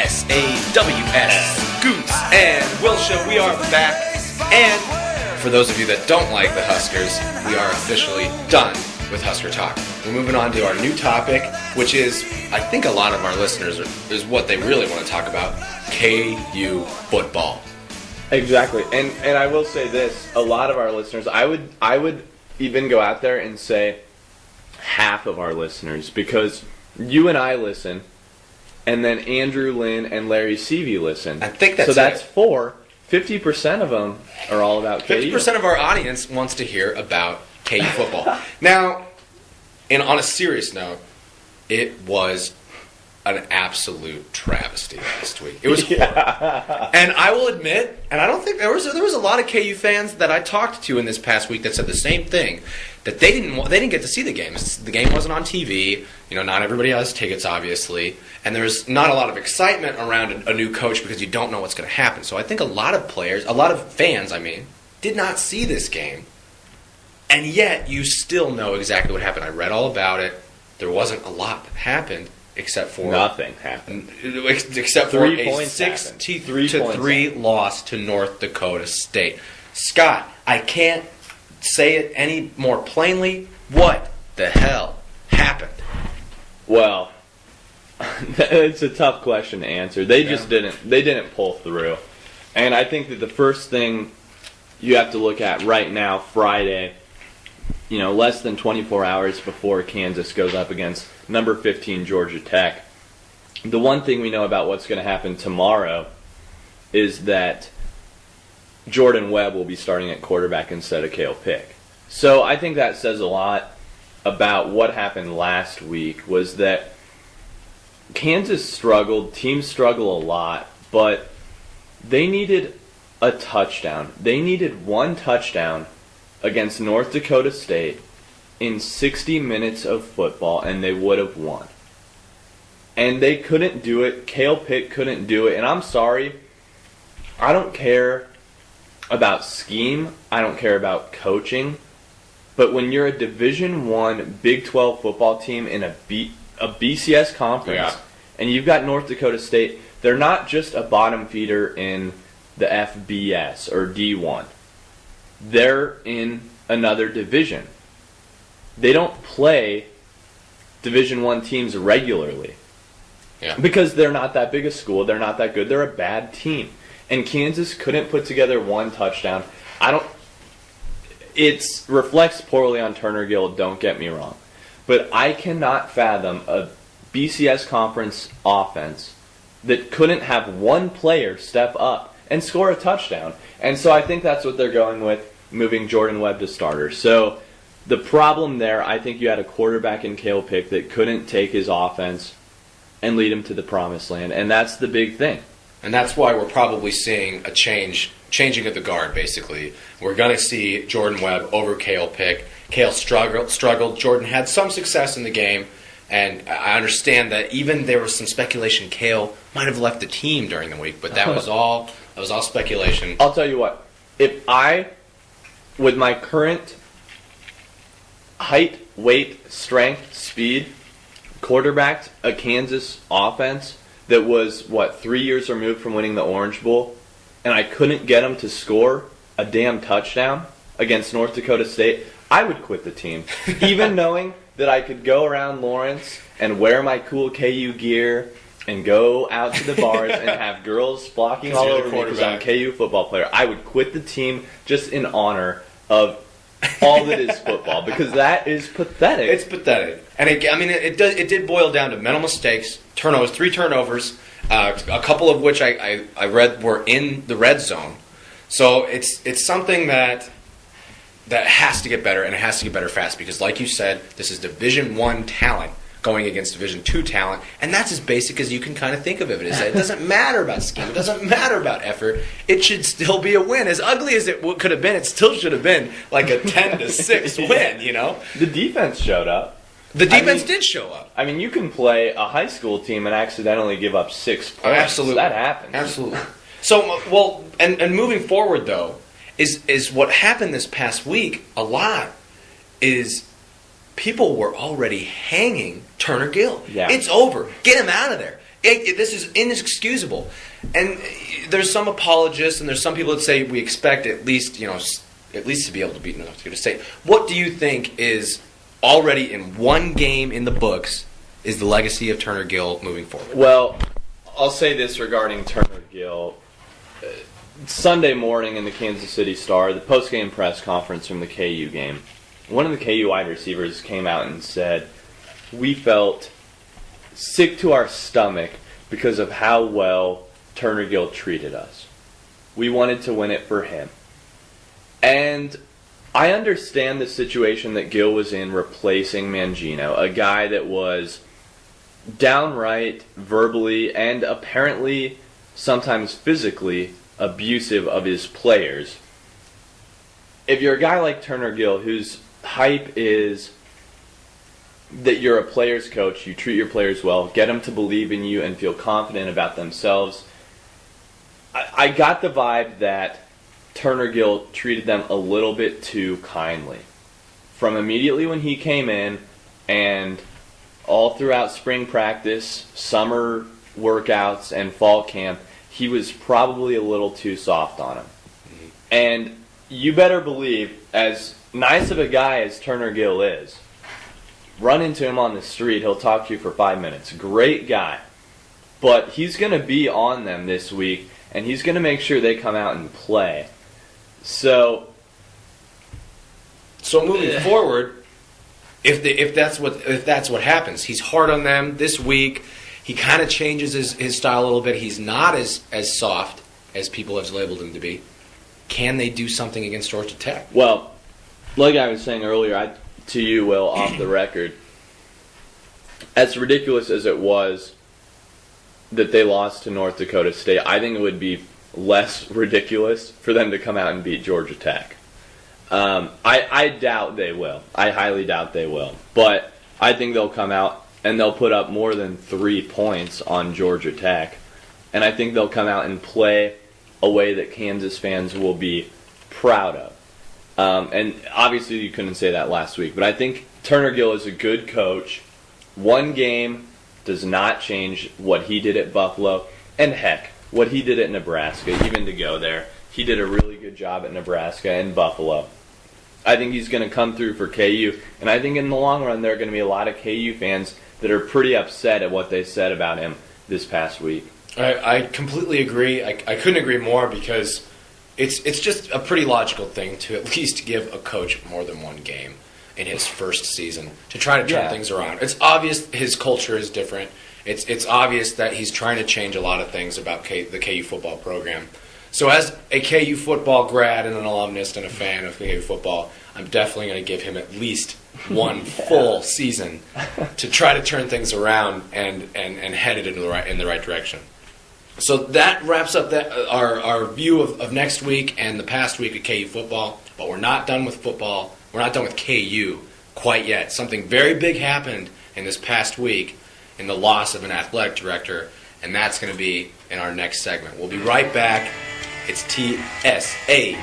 TSAWS, Goose and Will Show. We are back. And for those of you that don't like the Huskers, we are officially done with Husker Talk. We're moving on to our new topic, which is, I think a lot of our listeners is what they really want to talk about, KU football. Exactly. And I will say this, a lot of our listeners, I would even go out there and say half of our listeners, because you and I listen, and then Andrew Lynn and Larry Seavey listen. I think that's so that's 4. 50% of them are all about KU. 50% of our audience wants to hear about KU football. Now, on a serious note, it was an absolute travesty last week. It was horrible. And I will admit, and I don't think there was a lot of KU fans that I talked to in this past week that said the same thing, that they didn't get to see the games. The game wasn't on TV. Not everybody has tickets, obviously, and there's not a lot of excitement around a new coach because you don't know what's going to happen. So I think a lot of fans, did not see this game, and yet you still know exactly what happened. I read all about it. There wasn't a lot that happened. Except for nothing happened. Except for a 63 loss to North Dakota State. Scott, I can't say it any more plainly. What the hell happened? Well, it's a tough question to answer. They just didn't pull through. And I think that the first thing you have to look at right now, Friday, less than 24 hours before Kansas goes up against number 15 Georgia Tech. The one thing we know about what's going to happen tomorrow is that Jordan Webb will be starting at quarterback instead of Cale Pick. So I think that says a lot about what happened last week, was that Kansas struggled, teams struggle a lot, but they needed a touchdown. They needed one touchdown against North Dakota State in 60 minutes of football, and they would have won. And they couldn't do it. Cale Pitt couldn't do it. And I'm sorry, I don't care about scheme. I don't care about coaching. But when you're a Division I Big 12 football team in a BCS conference, and you've got North Dakota State, they're not just a bottom feeder in the FBS or D1. They're in another division. They don't play Division I teams regularly. Yeah. Because they're not that big a school. They're not that good. They're a bad team. And Kansas couldn't put together one touchdown. It reflects poorly on Turner Gill, don't get me wrong. But I cannot fathom a BCS conference offense that couldn't have one player step up and score a touchdown. And so I think that's what they're going with, moving Jordan Webb to starter. So the problem there, I think you had a quarterback in Cale Pick that couldn't take his offense and lead him to the promised land. And that's the big thing. And that's why we're probably seeing a changing of the guard, basically. We're going to see Jordan Webb over Cale Pick. Cale struggled. Jordan had some success in the game. And I understand that even there was some speculation Cale might have left the team during the week, but that was all speculation. I'll tell you what. If I, with my current height, weight, strength, speed, quarterbacked a Kansas offense that was, 3 years removed from winning the Orange Bowl, and I couldn't get them to score a damn touchdown against North Dakota State, I would quit the team. Even knowing that I could go around Lawrence and wear my cool KU gear and go out to the bars and have girls flocking all over me because I'm a KU football player, I would quit the team just in honor of all that is football, because that is pathetic. It's pathetic. And it did boil down to mental mistakes, turnovers, 3 turnovers, a couple of which I read were in the red zone. So it's something that has to get better, and it has to get better fast, because like you said, this is Division I talent going against Division II talent, and that's as basic as you can kind of think of it. It doesn't matter about scheme. It doesn't matter about effort. It should still be a win. As ugly as it could have been, it still should have been like a 10-6 win, The defense showed up. The defense did show up. You can play a high school team and accidentally give up 6 points. Absolutely. That happens. Absolutely. So, and moving forward, though, is what happened this past week a lot is people were already hanging Turner Gill. Yeah. It's over. Get him out of there. This is inexcusable. And there's some apologists and there's some people that say we expect at least to be able to beat North Dakota State. What do you think is already in one game in the books is the legacy of Turner Gill moving forward? Well, I'll say this regarding Turner Gill. Sunday morning in the Kansas City Star, the post-game press conference from the KU game, one of the KU wide receivers came out and said, "We felt sick to our stomach because of how well Turner Gill treated us. We wanted to win it for him." And I understand the situation that Gill was in replacing Mangino, a guy that was downright verbally and apparently sometimes physically abusive of his players. If you're a guy like Turner Gill, whose hype is that you're a player's coach, you treat your players well, get them to believe in you and feel confident about themselves, I got the vibe that Turner Gill treated them a little bit too kindly. From immediately when he came in and all throughout spring practice, summer workouts, and fall camp, he was probably a little too soft on him. Mm-hmm. And you better believe, as nice of a guy as Turner Gill is, run into him on the street, he'll talk to you for 5 minutes. Great guy. But he's going to be on them this week, and he's going to make sure they come out and play. So moving forward, if that's what happens, he's hard on them this week. He kind of changes his style a little bit. He's not as soft as people have labeled him to be. Can they do something against Georgia Tech? Well, like I was saying earlier, to you, Will, off the record, as ridiculous as it was that they lost to North Dakota State, I think it would be less ridiculous for them to come out and beat Georgia Tech. I doubt they will. I highly doubt they will. But I think they'll come out and they'll put up more than 3 points on Georgia Tech. And I think they'll come out and play a way that Kansas fans will be proud of. And obviously you couldn't say that last week. But I think Turner Gill is a good coach. One game does not change what he did at Buffalo. And heck, what he did at Nebraska, even to go there. He did a really good job at Nebraska and Buffalo. I think he's going to come through for KU. And I think in the long run there are going to be a lot of KU fans that are pretty upset at what they said about him this past week. I completely agree. I couldn't agree more because it's just a pretty logical thing to at least give a coach more than one game in his first season to try to turn things around. It's obvious his culture is different. It's obvious that he's trying to change a lot of things about the KU football program. So as a KU football grad and an alumnus and a fan of KU football, I'm definitely going to give him at least one full season to try to turn things around and head it in the right direction. So that wraps up our view of next week and the past week of KU football. But we're not done with football. We're not done with KU quite yet. Something very big happened in this past week in the loss of an athletic director, and that's going to be in our next segment. We'll be right back. It's TSAWS.